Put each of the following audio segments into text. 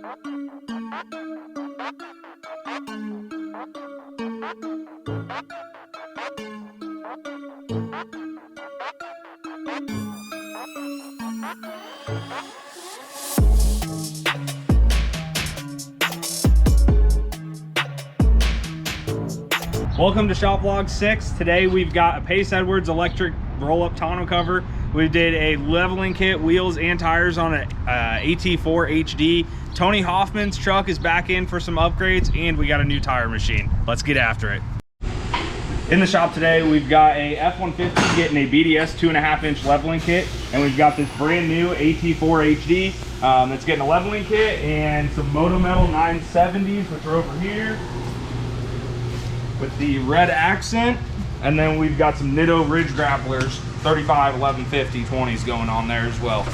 Welcome to Shop Vlog 6. Today we've got a Pace Edwards electric roll-up tonneau cover. We did a leveling kit, wheels and tires on an AT4 HD. Tony Hoffman's truck is back in for some upgrades, and we got a new tire machine. Let's get after it. In the shop today, we've got a F-150 getting a BDS 2.5-inch leveling kit, and we've got this brand new AT4 HD that's getting a leveling kit, and some Moto Metal 970s, which are over here with the red accent. And then we've got some Nitto Ridge Grapplers 35 1150 20s going on there as well.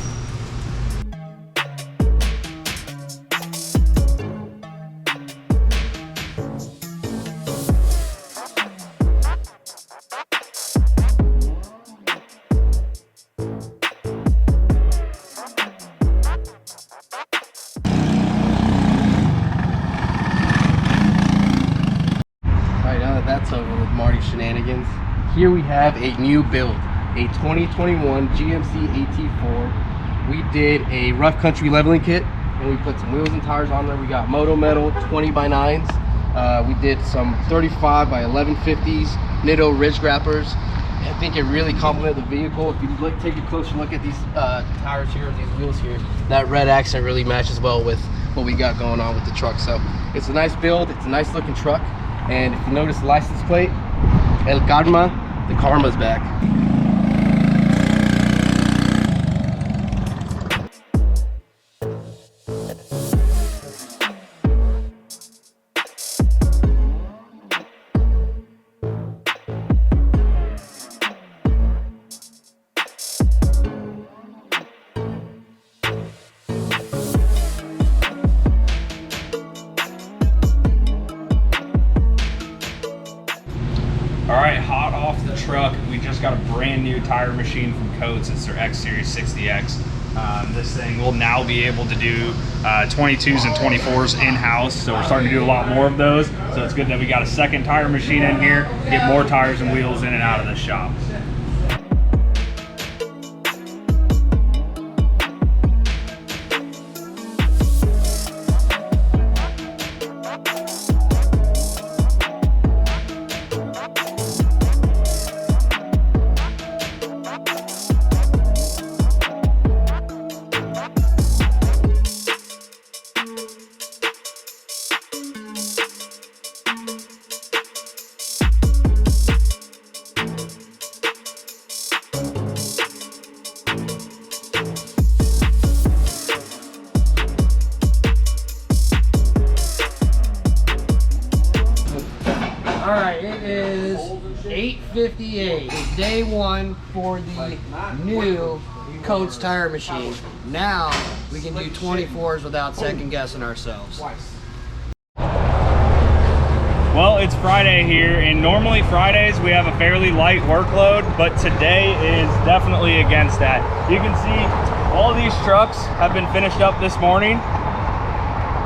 That's over with Marty shenanigans. Here we have a new build, a 2021 GMC AT4. We did a rough country leveling kit, and we put some wheels and tires on there. We got Moto Metal 20x9s. We did some 35 by 1150s, Nitto Ridge Grapplers. I think it really complemented the vehicle. If you look, take a closer look at these tires here, these wheels here, that red accent really matches well with what we got going on with the truck. So it's a nice build, it's a nice looking truck. And if you notice the license plate, El Karma, the karma's back. All right, hot off the truck, we just got a brand new tire machine from Coates. It's their X Series 60X. This thing will now be able to do 22s and 24s in-house, so we're starting to do a lot more of those. So it's good that we got a second tire machine in here, get more tires and wheels in and out of the shop. All right, it is 8:58, day one for the new Coates tire machine. Now we can do 24s without second guessing ourselves. Well, it's Friday here, and normally Fridays we have a fairly light workload, but today is definitely against that. You can see all these trucks have been finished up this morning,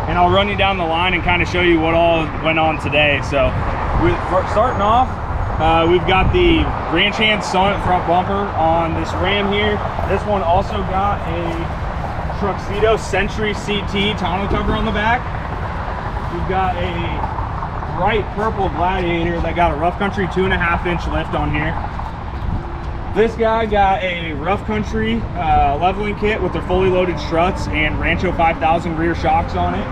and I'll run you down the line and kind of show you what all went on today. So we're starting off, we've got the ranch hand front bumper on this Ram here. This one also got a Truxedo Century CT tonneau cover on the back. We've got a bright purple Gladiator that got a rough country 2.5-inch lift on here. This guy got a rough country leveling kit with their fully loaded struts and Rancho 5000 rear shocks on it.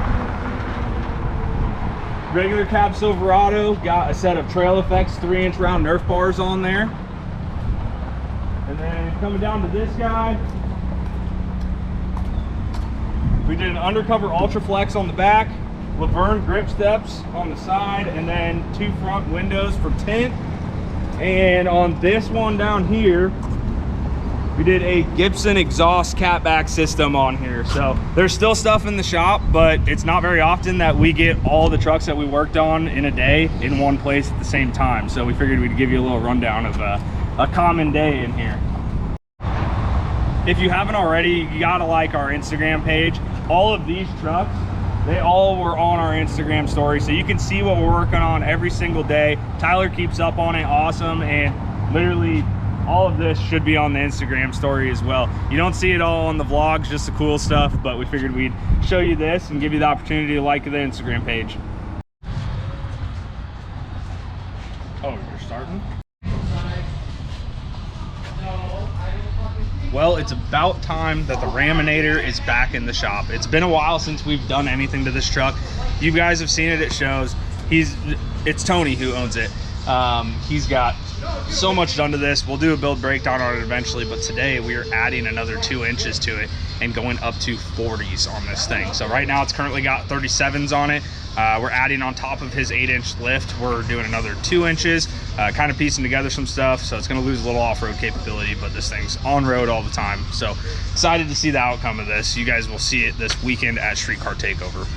Regular cab Silverado got a set of Trail Effects 3-inch round Nerf bars on there. And then coming down to this guy, we did an undercover Ultra Flex on the back, Laverne grip steps on the side, and then 2 front windows for tint. And on this one down here, we did a Gibson exhaust catback system on here. So there's still stuff in the shop, but it's not very often that we get all the trucks that we worked on in a day in one place at the same time. So we figured we'd give you a little rundown of a common day in here. If you haven't already, you gotta like our Instagram page. All of these trucks They all were on our Instagram story, so you can see what we're working on every single day. Tyler keeps up on it, awesome, and literally all of this should be on the Instagram story as well. You don't see it all on the vlogs, just the cool stuff, but we figured we'd show you this and give you the opportunity to like the Instagram page. Oh, you're starting? Well, it's about time that the Raminator is back in the shop. It's been a while since we've done anything to this truck. You guys have seen it at shows. It's Tony who owns it. He's got so much done to this. We'll do a build breakdown on it eventually, but today we are adding another 2 inches to it and going up to 40s on this thing. So right now it's currently got 37s on it. We're adding on top of his 8-inch lift. We're doing another 2 inches, kind of piecing together some stuff. So it's gonna lose a little off-road capability, but this thing's on road all the time. So excited to see the outcome of this. You guys will see it this weekend at Streetcar Takeover.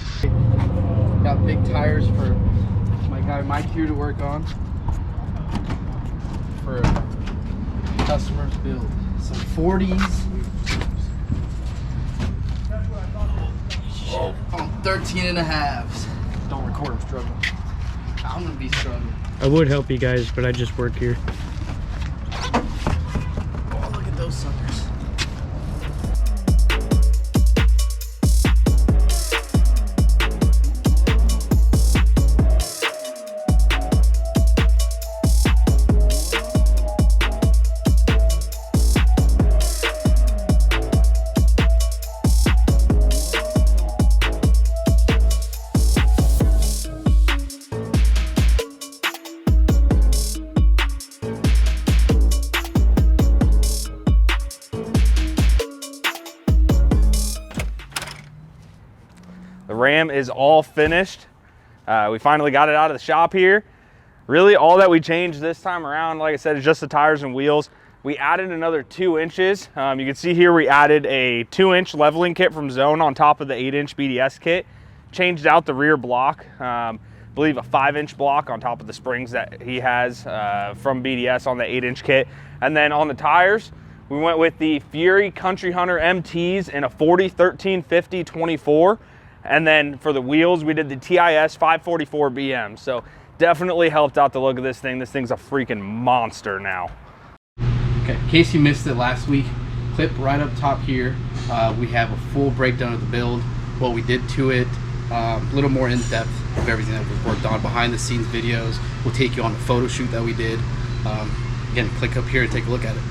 Got big tires for my guy Mike here to work on for customers build. Some 40s. On 13.5s. Don't record, I'm struggling. I'm gonna be struggling. I would help you guys, but I just work here. Oh, look at those suckers. The Ram is all finished. We finally got it out of the shop here. Really all that we changed this time around, like I said, is just the tires and wheels. We added another 2 inches. You can see here we added a 2-inch leveling kit from Zone on top of the 8-inch BDS kit. Changed out the rear block. I believe a 5-inch block on top of the springs that he has from BDS on the 8-inch kit. And then on the tires, we went with the Fury Country Hunter MTs in a 40 13 50 24. And then for the wheels, we did the TIS 544 BM. So definitely helped out the look of this thing. This thing's a freaking monster now. Okay, in case you missed it last week, clip right up top here. We have a full breakdown of the build, what we did to it, a little more in depth of everything that was worked on, behind the scenes videos. We'll take you on the photo shoot that we did. Again, click up here and take a look at it.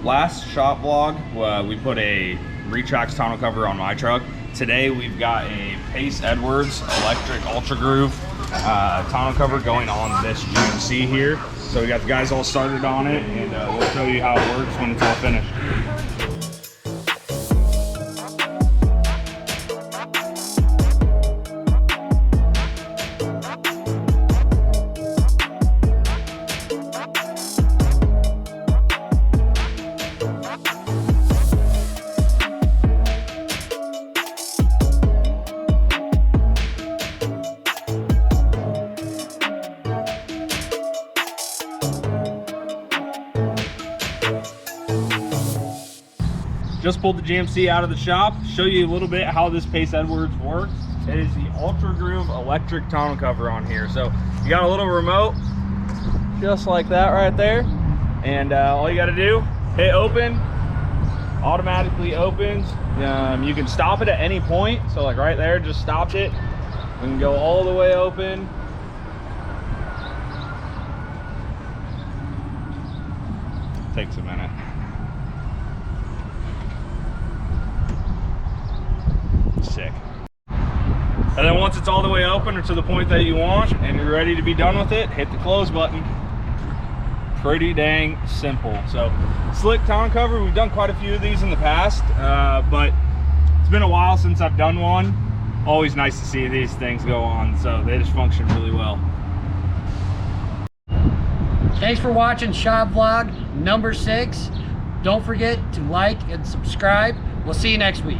Last shop vlog, we put a Retrax tonneau cover on my truck. Today we've got a Pace Edwards Electric Ultra Groove tonneau cover going on this GMC here. So we got the guys all started on it, and we'll show you how it works when it's all finished. Just pulled the GMC out of the shop. Show you a little bit how this Pace Edwards works. It is the Ultra Groove electric tonneau cover on here. So you got a little remote, just like that right there. And all you gotta do, hit open, automatically opens. You can stop it at any point. So like right there, just stopped it. We can go all the way open. Takes a minute. Sick. And then once it's all the way open or to the point that you want and you're ready to be done with it, hit the close button. Pretty dang simple. So slick tonneau cover, we've done quite a few of these in the past, but it's been a while since I've done one. Always nice to see these things go on, so they just function really well. Thanks for watching shop vlog number 6. Don't forget to like and subscribe. We'll see you next week.